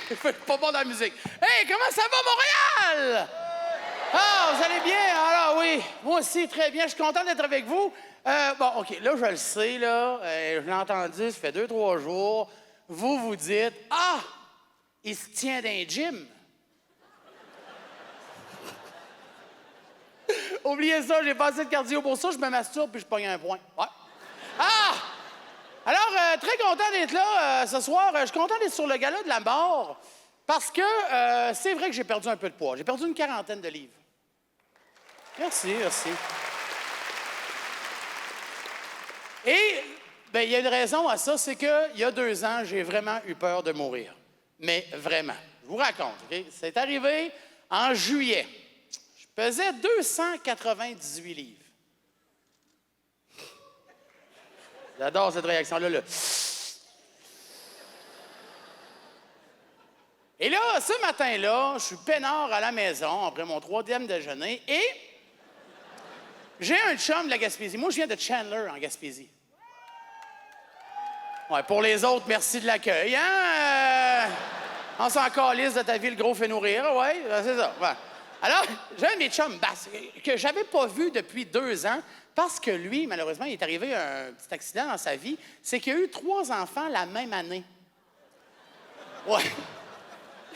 Je suis pas bon dans la musique. Hey, comment ça va, Montréal? Ah, vous allez bien? Alors, oui, moi aussi, très bien. Je suis content d'être avec vous. Bon, OK, là, je le sais, là. Je l'ai entendu, ça fait 2-3 jours. Vous dites, ah, il se tient dans un gym. Oubliez ça, j'ai pas assez de cardio pour ça. Je me masturbe puis je pogne un point. Ouais. Ah! Alors, très content d'être là ce soir. Je suis content d'être sur le gala de la mort parce que c'est vrai que j'ai perdu un peu de poids. J'ai perdu une 40aine de livres. Merci, merci. Et, bien, il y a une raison à ça, c'est qu'il y a 2 ans, j'ai vraiment eu peur de mourir. Mais vraiment. Je vous raconte, OK? C'est arrivé en juillet. Je pesais 298 livres. J'adore cette réaction-là. Là. Et là, ce matin-là, je suis peinard à la maison après mon 3e déjeuner et j'ai un chum de la Gaspésie. Moi, je viens de Chandler, en Gaspésie. Ouais, pour les autres, merci de l'accueil. Hein? On s'en calisse de ta vie, le gros fait nourrir. Ouais, c'est ça. Ouais. Alors, j'ai un de mes chums Bass que j'avais pas vu depuis 2 ans parce que lui, malheureusement, il est arrivé un petit accident dans sa vie. C'est qu'il a eu 3 enfants la même année. Ouais.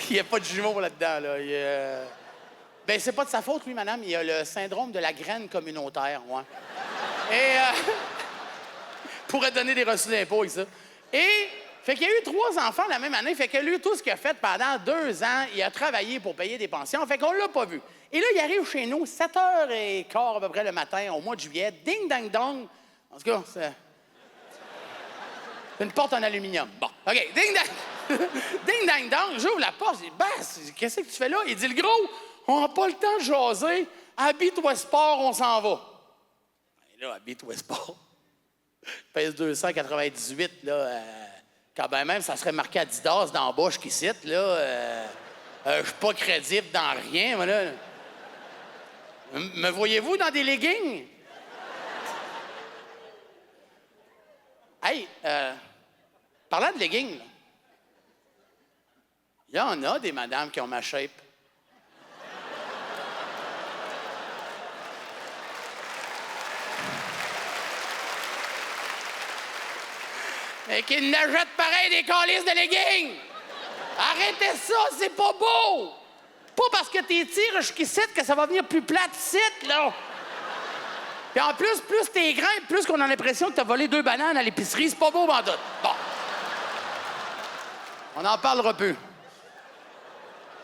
Il n'y a pas de jumeaux là-dedans, là. Ben, c'est pas de sa faute, lui, madame. Il a le syndrome de la graine communautaire, ouais. Et... pourrait donner des reçus d'impôts avec ça. Et... fait qu'il y a eu 3 enfants la même année. Fait que lui, tout ce qu'il a fait pendant 2 ans, il a travaillé pour payer des pensions. Fait qu'on l'a pas vu. Et là, il arrive chez nous, 7h15 à peu près le matin, au mois de juillet. Ding, dang, dong. En tout cas, c'est une porte en aluminium. Bon, OK. Ding, dang. Ding, dang, dong. J'ouvre la porte. Je dis, Bass, qu'est-ce que tu fais là? Il dit, le gros, on n'a pas le temps de jaser. Habille-toi sport, on s'en va. Et là, habille-toi sport. Je pèse 298, là. Quand ben même, ça serait marqué Adidas dans la bouche qui cite, là. Je suis pas crédible dans rien, moi, là. Me voyez-vous dans des leggings? Hey, parlant de leggings, il y en a des madames qui ont ma shape. Et qui n'achètent pareil des calices de leggings! Arrêtez ça, c'est pas beau! Pas parce que t'es tires jusqu'ici que ça va venir plus plate ici, là! Puis en plus t'es grand, plus qu'on a l'impression que t'as volé 2 bananes à l'épicerie, c'est pas beau, bandoute. Bon. On n'en parlera plus.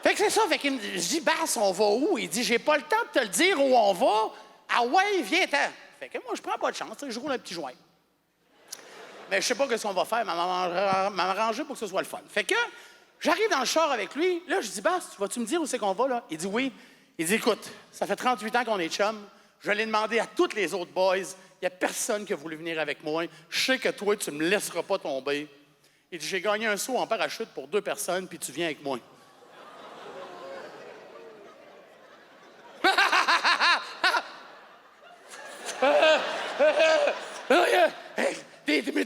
Fait que c'est ça, fait qu'il je dis, Bass, on va où? Il dit, j'ai pas le temps de te le dire où on va. Ah ouais, viens-t'en. Fait que moi, je prends pas de chance, je roule un petit joint. Mais je sais pas ce qu'on va faire, m'arranger pour que ce soit le fun. Fait que j'arrive dans le char avec lui. Là, je dis, Bass, vas-tu me dire où c'est qu'on va, là? Il dit oui. Il dit, écoute, ça fait 38 ans qu'on est chum. Je l'ai demandé à tous les autres boys. Il n'y a personne qui a voulu venir avec moi. Je sais que toi, tu me laisseras pas tomber. Il dit, j'ai gagné un saut en parachute pour 2 personnes, puis tu viens avec moi.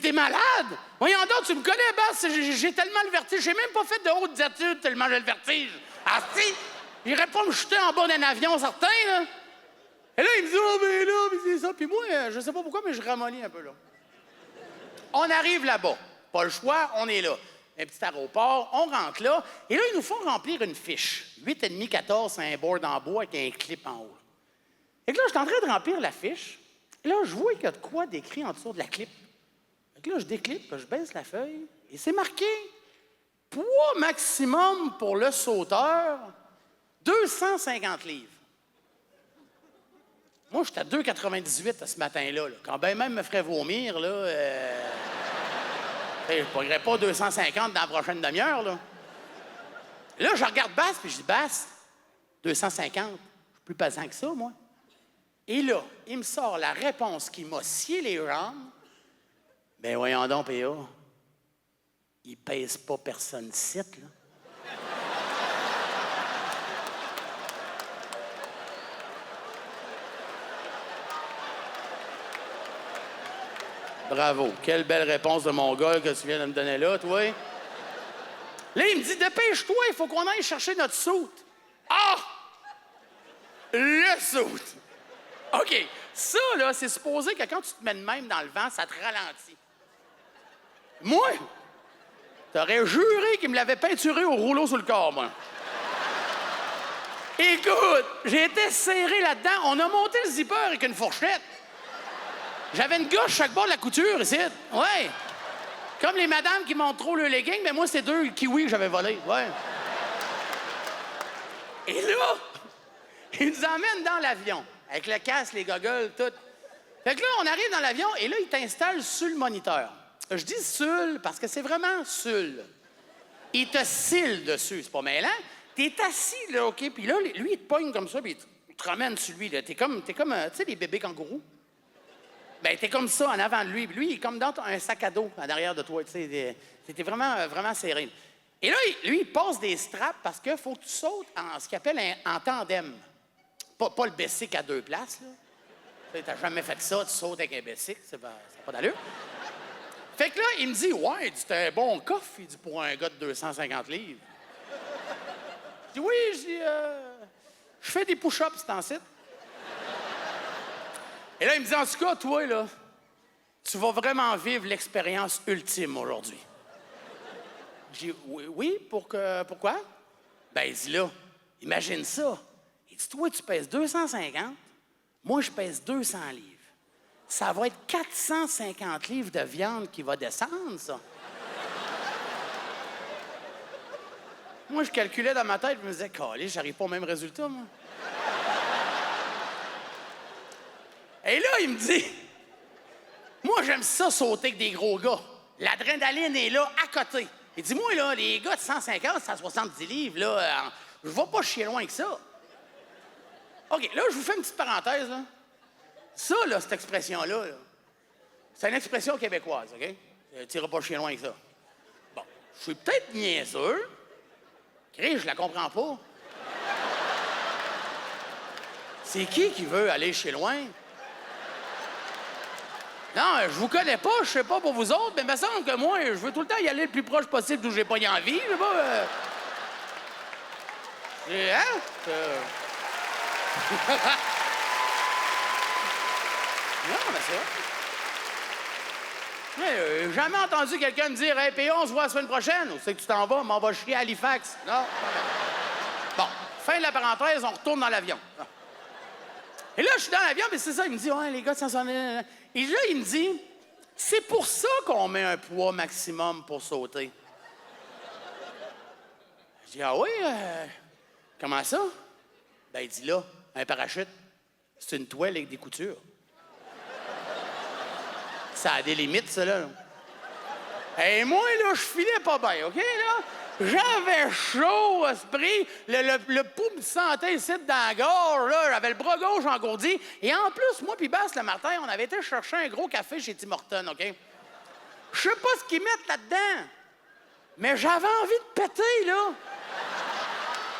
T'es malade? Voyons donc, tu me connais, Bass. J'ai tellement le vertige. J'ai même pas fait de hautes études tellement j'ai le vertige. Ah si? J'irais pas me jeter en bas d'un avion, certain, là. Et là, il me dit, oh, mais là, mais c'est ça. Puis moi, je sais pas pourquoi, mais je ramollis un peu, là. On arrive là-bas. Pas le choix, on est là. Un petit aéroport, on rentre là. Et là, ils nous font remplir une fiche. 8,5-14, c'est un board en bois avec un clip en haut. Et là, je suis en train de remplir la fiche. Et là, je vois qu'il y a de quoi d'écrit en dessous de la clip. Fait que là, je déclippe, je baisse la feuille, et c'est marqué poids maximum pour le sauteur, 250 livres. Moi, j'étais à 2,98 ce matin-là. Là. Quand ben même me ferait vomir, là, je ne pognerais pas 250 dans la prochaine demi-heure, là. Là, je regarde Bass, puis je dis, Bass, 250, je suis plus pesant que ça, moi. Et là, il me sort la réponse qui m'a scié les jambes. Ben voyons donc, P.A. Il pèse pas personne site, là. Bravo. Quelle belle réponse de mon gars que tu viens de me donner là, toi. Là, il me dit, dépêche-toi, il faut qu'on aille chercher notre soute. Ah! Le soute. OK. Ça, là, c'est supposé que quand tu te mets de même dans le vent, ça te ralentit. Moi, t'aurais juré qu'il me l'avait peinturé au rouleau sur le corps, moi. Écoute, j'ai été serré là-dedans. On a monté le zipper avec une fourchette. J'avais une gauche chaque bord de la couture, ici. Ouais. Comme les madames qui montent trop le legging, mais moi, c'est 2 kiwis que j'avais volés. Ouais. Et là, il nous emmène dans l'avion, avec le casque, les goggles, tout. Fait que là, on arrive dans l'avion, et là, il t'installe sur le moniteur. Je dis sur parce que c'est vraiment sur. Il te cille dessus, c'est pas mêlant. T'es assis, là, OK? Puis là, lui, il te pogne comme ça, puis il te ramène sur lui, là. T'es comme tu sais, les bébés kangourous? Ben, t'es comme ça, en avant de lui. Puis lui, il est comme dans un sac à dos, en arrière de toi, tu sais. T'es vraiment, vraiment serré. Et là, lui, il passe des straps parce qu'il faut que tu sautes en ce qu'il appelle en tandem. Pas le basic à 2 places, là. T'as jamais fait ça, tu sautes avec un basic, ça n'a pas d'allure. Fait que là, il me dit, ouais, il dit, t'as un bon coffre, il dit, pour un gars de 250 livres. Je dis, oui, je fais des push-ups, c'est en site. Et là, il me dit, en tout cas, toi, là, tu vas vraiment vivre l'expérience ultime aujourd'hui. J'ai dit, oui, pourquoi? Ben, il dit, là, imagine ça. Il dit, toi, tu pèses 250, moi, je pèse 200 livres. Ça va être 450 livres de viande qui va descendre, ça. Moi, je calculais dans ma tête, je me disais, calé, j'arrive pas au même résultat, moi. Et là, il me dit, moi, j'aime ça sauter avec des gros gars. L'adrénaline est là, à côté. Il dit, moi, là, les gars de 150, 170 livres, là, je vais pas chier loin que ça. OK, là, je vous fais une petite parenthèse, là. Ça, là, cette expression-là, là, c'est une expression québécoise, OK? Tu n'iras pas chier loin que ça. Bon, je suis peut-être niaiseux. Chris, je la comprends pas. C'est qui veut aller chez loin? Non, je vous connais pas, je sais pas pour vous autres, mais il me semble que moi, je veux tout le temps y aller le plus proche possible d'où j'ai pas envie. Je sais pas. Hein? Non, mais c'est vrai. Jamais entendu quelqu'un me dire, hey, PO, on se voit la semaine prochaine. Où c'est que tu t'en vas? M'en va chier à Halifax. Non. Bon, fin de la parenthèse, on retourne dans l'avion. Et là, je suis dans l'avion, mais c'est ça, il me dit, ouais, les gars, ça sonne. Et là, il me dit, c'est pour ça qu'on met un poids maximum pour sauter. Je dis, ah oui, comment ça? Ben, il dit là, un parachute, c'est une toile avec des coutures. Ça a des limites, ça, là. Et moi, là, je filais pas bien, OK, là? J'avais chaud, esprit. Le pouls me sentait ici dans la gorge, là. J'avais le bras gauche engourdi. Et en plus, moi puis Basse, le matin, on avait été chercher un gros café chez Tim Hortons, OK? Je sais pas ce qu'ils mettent là-dedans, mais j'avais envie de péter, là.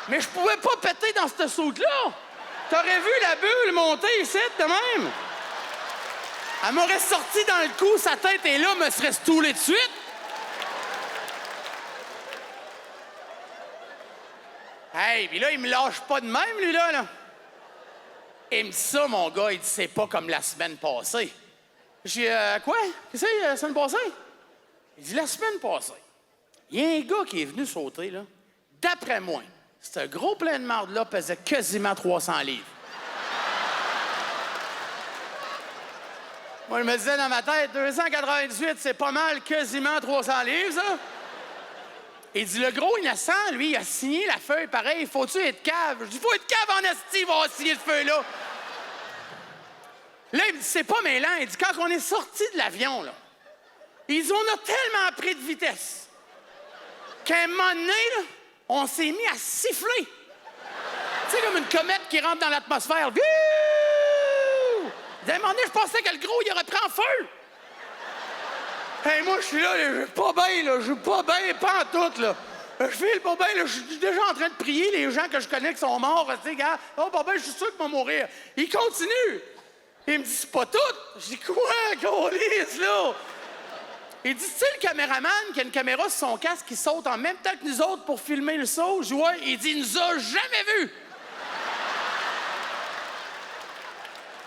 Mais je pouvais pas péter dans cette soute-là. T'aurais vu la bulle monter ici, de même? Elle m'aurait sorti dans le cou, sa tête est là, me serait stoulée de suite. Hey, puis là, il me lâche pas de même, lui, là. Il me dit ça, mon gars, il dit, c'est pas comme la semaine passée. J'ai dit, quoi? Qu'est-ce que c'est, la semaine passée? Il dit, la semaine passée, il y a un gars qui est venu sauter, là. D'après moi, ce gros plein de marde-là pesait quasiment 300 livres. Moi, je me disais dans ma tête, 298, c'est pas mal, quasiment 300 livres, ça. Il dit, le gros innocent, lui, il a signé la feuille pareil. Faut-tu être cave? Je dis, faut être cave en esti, il va signer cette feuille-là. Là, il me dit, c'est pas mêlant. Il dit, quand on est sorti de l'avion, là, il dit, on a tellement pris de vitesse qu'à un moment donné, là, on s'est mis à siffler. Tu sais, comme une comète qui rentre dans l'atmosphère. À un moment donné, je pensais que le gros, il aurait pris en feu. Hey, moi, je suis là, je suis pas bien, là. Je suis pas bien, pas en tout, là. Je file pas bien, là. Je suis déjà en train de prier les gens que je connais qui sont morts. Tu sais, gars, oh, pas bien, je suis sûr qu'ils vont mourir. Il continue. Il me dit, c'est pas tout. Je dis, quoi, Colis, là? Il dit, tu sais, le caméraman qui a une caméra sur son casque qui saute en même temps que nous autres pour filmer le saut? Je dis, ouais. Il dit, il nous a jamais vus.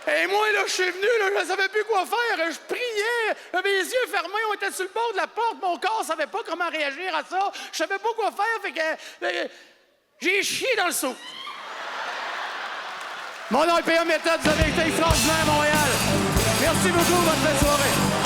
Et moi, là, je suis venu, là, je ne savais plus quoi faire. Je priais. Mes yeux fermés, on était sur le bord de la porte. Mon corps ne savait pas comment réagir à ça. Je savais pas quoi faire. Fait que j'ai chié dans le seau. Mon nom est P.A. Méthode. Vous avez été extraordinaire à Montréal. Merci beaucoup. Bonne fin de soirée.